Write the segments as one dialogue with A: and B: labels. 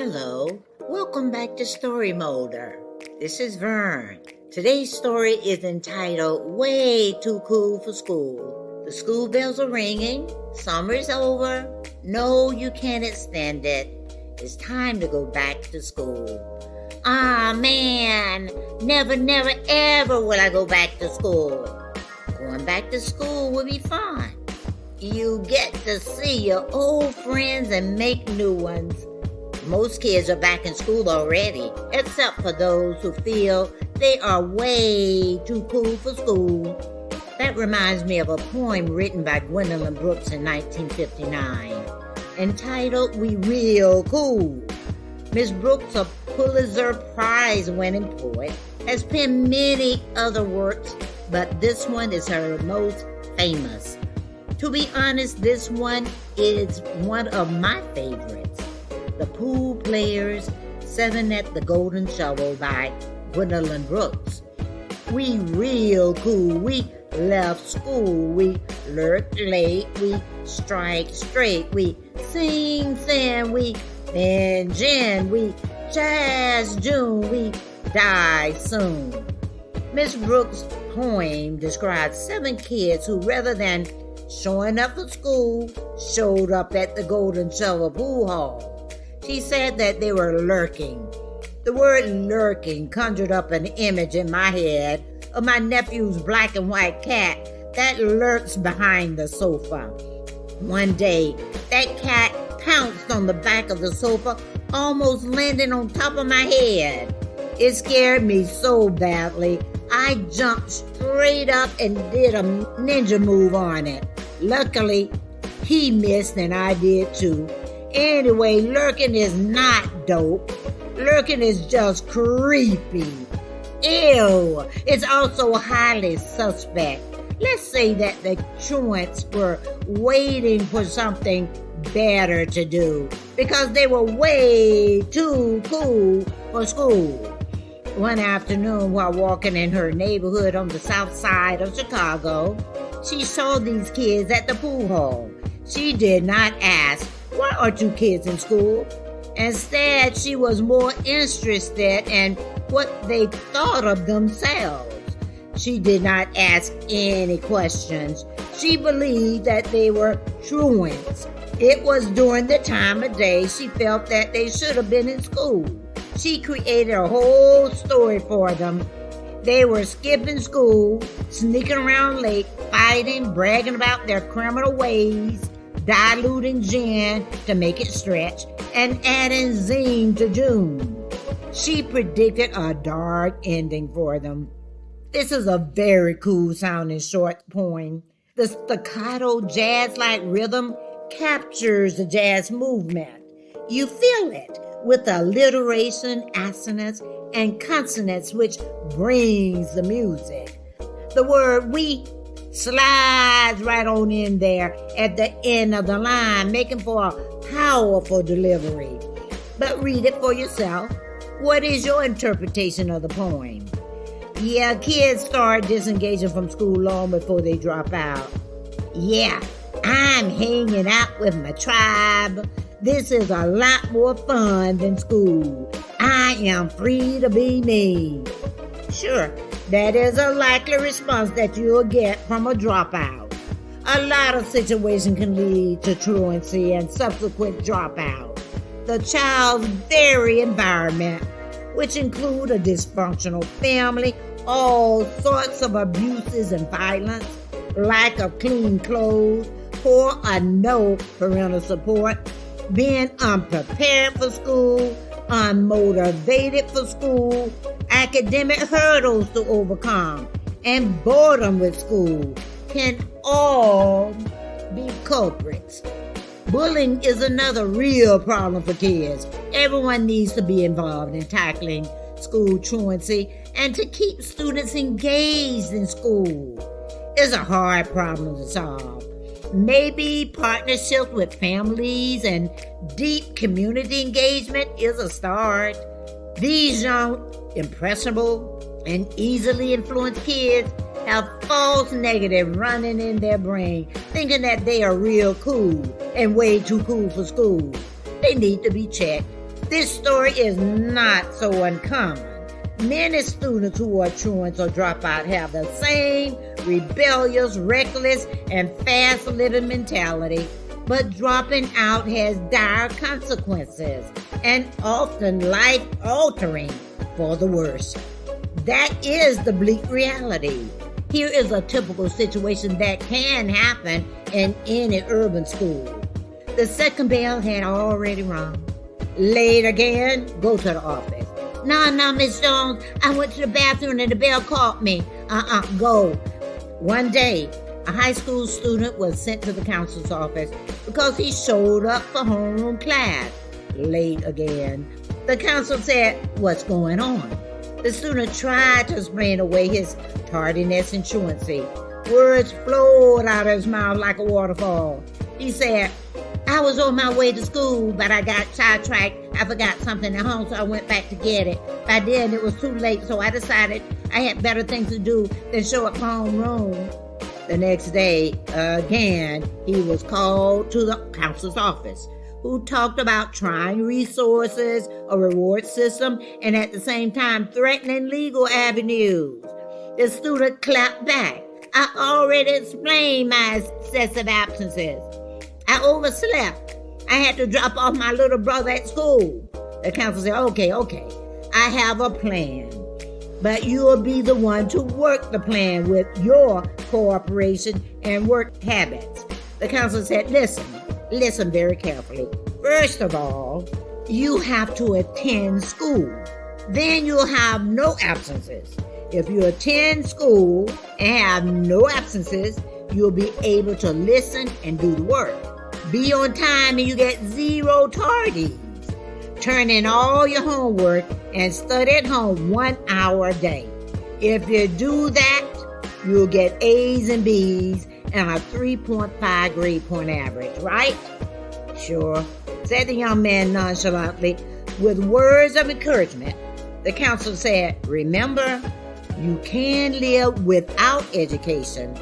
A: Hello, welcome back to Story Molder. This is Vern. Today's story is entitled Way Too Cool for School. The school bells are ringing, summer's over. No, you can't stand it. It's time to go back to school. Man, never, ever will I go back to school. Going back to school will be fun. You get to see your old friends and make new ones. Most kids are back in school already, except for those who feel they are way too cool for school. That reminds me of a poem written by Gwendolyn Brooks in 1959, entitled We Real Cool. Miss Brooks, a Pulitzer Prize-winning poet, has penned many other works, but this one is her most famous. To be honest, this one is one of my favorites. The Pool Players, 7 at the Golden Shovel by Gwendolyn Brooks. We real cool, we left school, we lurk late, we strike straight, we sing thin, we binge in, we jazz June, we die soon. Miss Brooks' poem describes 7 kids who, rather than showing up for school, showed up at the Golden Shovel Pool Hall. She said that they were lurking. The word lurking conjured up an image in my head of my nephew's black and white cat that lurks behind the sofa. One day, that cat pounced on the back of the sofa, almost landing on top of my head. It scared me so badly, I jumped straight up and did a ninja move on it. Luckily, he missed and I did too. Anyway, lurking is not dope. Lurking is just creepy. Ew. It's also highly suspect. Let's say that the truants were waiting for something better to do because they were way too cool for school. One afternoon, while walking in her neighborhood on the south side of Chicago, she saw these kids at the pool hall. She did not ask, "Why are 2 kids in school?" Instead, she was more interested in what they thought of themselves. She did not ask any questions. She believed that they were truants. It was during the time of day she felt that they should have been in school. She created a whole story for them. They were skipping school, sneaking around late, fighting, bragging about their criminal ways, diluting gin to make it stretch, and adding zing to June. She predicted a dark ending for them. This is a very cool sounding short poem. The staccato jazz-like rhythm captures the jazz movement. You feel it with alliteration, assonance, and consonants, which brings the music. The word we slides right on in there at the end of the line, making for a powerful delivery. But read it for yourself. What is your interpretation of the poem? Yeah, kids start disengaging from school long before they drop out. Yeah, I'm hanging out with my tribe. This is a lot more fun than school. I am free to be me. Sure, that is a likely response that you'll get from a dropout. A lot of situations can lead to truancy and subsequent dropout. The child's very environment, which include a dysfunctional family, all sorts of abuses and violence, lack of clean clothes, poor or no parental support, being unprepared for school, unmotivated for school, academic hurdles to overcome, and boredom with school can all be culprits. Bullying is another real problem for kids. Everyone needs to be involved in tackling school truancy and to keep students engaged in school. It's a hard problem to solve. Maybe partnerships with families and deep community engagement is a start. These young, impressionable, and easily influenced kids have false negative running in their brain, thinking that they are real cool and way too cool for school. They need to be checked. This story is not so uncommon. Many students who are truants or dropout have the same rebellious, reckless, and fast-living mentality, but dropping out has dire consequences and often life-altering for the worse. That is the bleak reality. Here is a typical situation that can happen in any urban school. The second bell had already rung. Late again, go to the office. No, Miss Jones, I went to the bathroom and the bell called me. Go. One day, a high school student was sent to the counselor's office because he showed up for homeroom class. Late again. The counselor said, "What's going on?" The student tried to explain away his tardiness and truancy. Words flowed out of his mouth like a waterfall. He said, "I was on my way to school, but I got sidetracked. I forgot something at home, so I went back to get it. By then, it was too late, so I decided I had better things to do than show up for homeroom." The next day, again, he was called to the counselor's office, who talked about trying resources, a reward system, and at the same time threatening legal avenues. The student clapped back. "I already explained my excessive absences. I overslept. I had to drop off my little brother at school." The counselor said, Okay, I have a plan, but you'll be the one to work the plan with your cooperation and work habits. The counselor said, listen very carefully. First of all, you have to attend school. Then you'll have no absences. If you attend school and have no absences, you'll be able to listen and do the work. Be on time and you get 0 tardies. Turn in all your homework and study at home 1 hour a day. If you do that, you'll get A's and B's and a 3.5 grade point average, right? "Sure," said the young man nonchalantly. With words of encouragement, the counselor said, "Remember, you can live without education,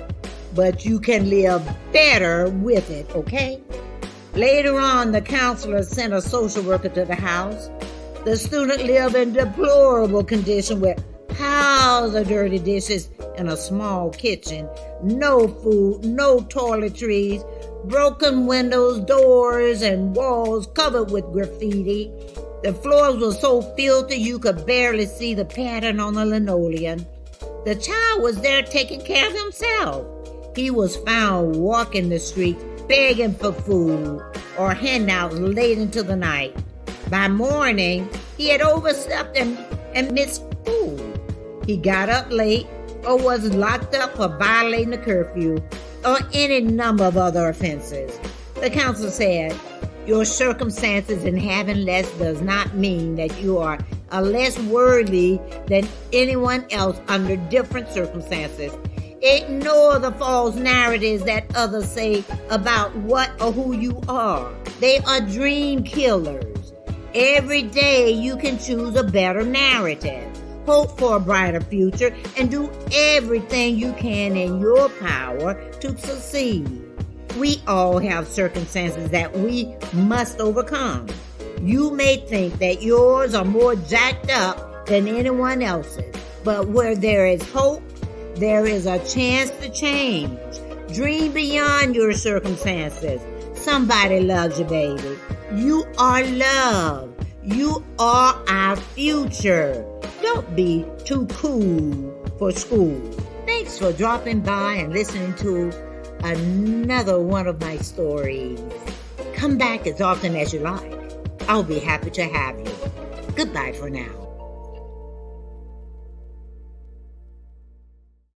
A: but you can live better with it, okay?" Later on, the counselor sent a social worker to the house. The student lived in deplorable condition with piles of dirty dishes in a small kitchen, no food, no toiletries, broken windows, doors, and walls covered with graffiti. The floors were so filthy you could barely see the pattern on the linoleum. The child was there taking care of himself. He was found walking the streets, begging for food or handouts late into the night. By morning, he had overslept and missed school. He got up late or was locked up for violating the curfew or any number of other offenses. The counselor said, "Your circumstances in having less does not mean that you are less worthy than anyone else under different circumstances. Ignore the false narratives that others say about what or who you are. They are dream killers. Every day you can choose a better narrative, hope for a brighter future, and do everything you can in your power to succeed. We all have circumstances that we must overcome. You may think that yours are more jacked up than anyone else's, but where there is hope, there is a chance to change. Dream beyond your circumstances. Somebody loves you, baby. You are loved. You are our future. Don't be too cool for school." Thanks for dropping by and listening to another one of my stories. Come back as often as you like. I'll be happy to have you. Goodbye for now.